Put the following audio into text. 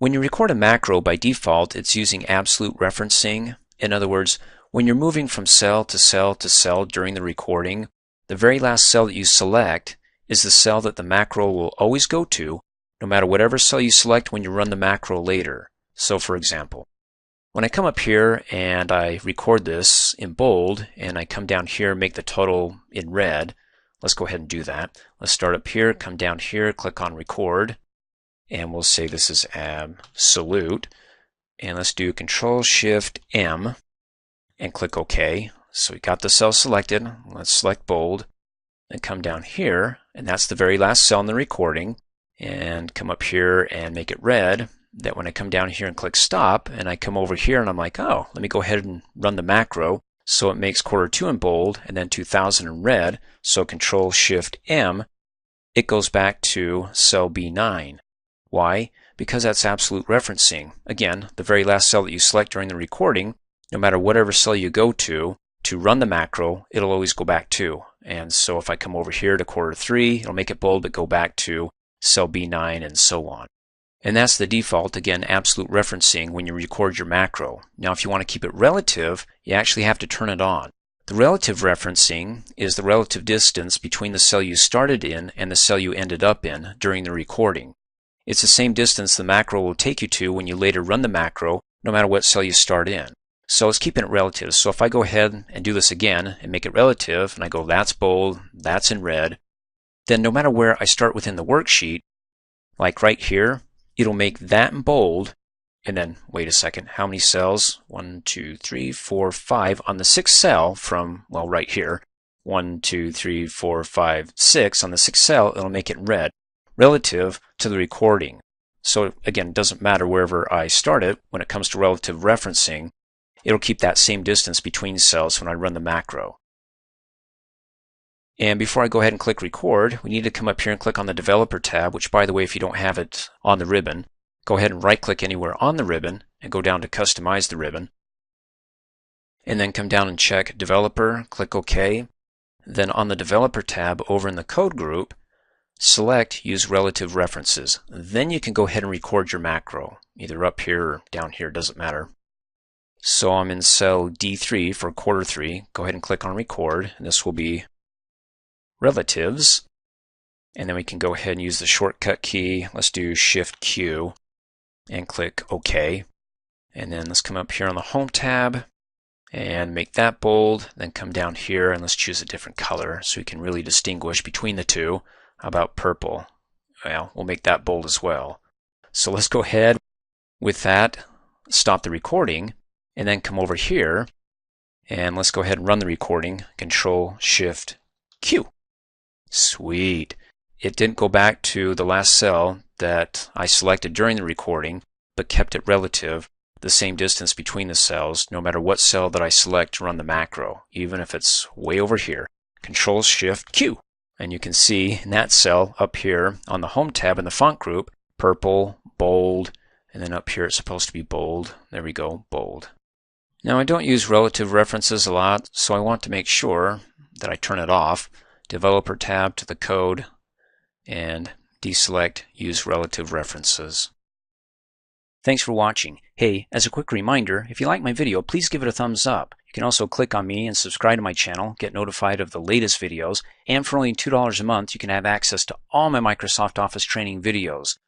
When you record a macro, by default, it's using absolute referencing. In other words, when you're moving from cell to cell to cell during the recording, the very last cell that you select is the cell that the macro will always go to, no matter whatever cell you select when you run the macro later. So for example, when I come up here and I record this in bold and I come down here and make the total in red, let's go ahead and do that. Let's start up here, come down here, click on record, and we'll say this is absolute. And let's do Control-Shift-M and click OK. So we got the cell selected. Let's select bold and come down here, and that's the very last cell in the recording, and come up here and make it red. That when I come down here and click stop and I come over here and I'm like, oh, let me go ahead and run the macro. So it makes Q2 in bold and then 2000 in red. So Control-Shift-M, it goes back to cell B9. Why? Because that's absolute referencing. Again, the very last cell that you select during the recording, no matter whatever cell you go to run the macro, it'll always go back to. And so if I come over here to Q3, it'll make it bold but go back to cell B9 and so on. And that's the default, again, absolute referencing when you record your macro. Now if you want to keep it relative, you actually have to turn it on. The relative referencing is the relative distance between the cell you started in and the cell you ended up in during the recording. It's the same distance the macro will take you to when you later run the macro, no matter what cell you start in. So it's keeping it relative. So if I go ahead and do this again and make it relative, and I go that's bold, that's in red, then no matter where I start within the worksheet, like right here, it'll make that in bold, and then, wait a second, how many cells? 1, 2, 3, 4, 5 on the 6th cell from, well, right here. 1, 2, 3, 4, 5, 6 on the 6th cell, it'll make it in red, relative to the recording. So again, it doesn't matter wherever I start it. When it comes to relative referencing, it'll keep that same distance between cells when I run the macro. And before I go ahead and click record, we need to come up here and click on the Developer tab, which by the way, if you don't have it on the ribbon, go ahead and right click anywhere on the ribbon and go down to Customize the ribbon. And then come down and check Developer, click OK. Then on the Developer tab over in the Code group, select Use Relative References. Then you can go ahead and record your macro, either up here or down here, doesn't matter. So I'm in cell D3 for Q3. Go ahead and click on Record, and this will be Relatives. And then we can go ahead and use the shortcut key. Let's do Shift Q and click OK. And then let's come up here on the Home tab and make that bold. Then come down here and let's choose a different color so we can really distinguish between the two. How about purple? Well, we'll make that bold as well. So let's go ahead with that, stop the recording, and then come over here and let's go ahead and run the recording. Control-Shift-Q. Sweet. It didn't go back to the last cell that I selected during the recording, but kept it relative, the same distance between the cells, no matter what cell that I select to run the macro, even if it's way over here. Control-Shift-Q. And you can see in that cell up here on the Home tab in the font group, purple, bold, and then up here it's supposed to be bold. There we go, bold. Now I don't use relative references a lot, so I want to make sure that I turn it off. Developer tab to the code and deselect Use Relative References. Thanks for watching. Hey, as a quick reminder, if you like my video, please give it a thumbs up. You can also click on me and subscribe to my channel, get notified of the latest videos, and for only $2 a month, you can have access to all my Microsoft Office training videos.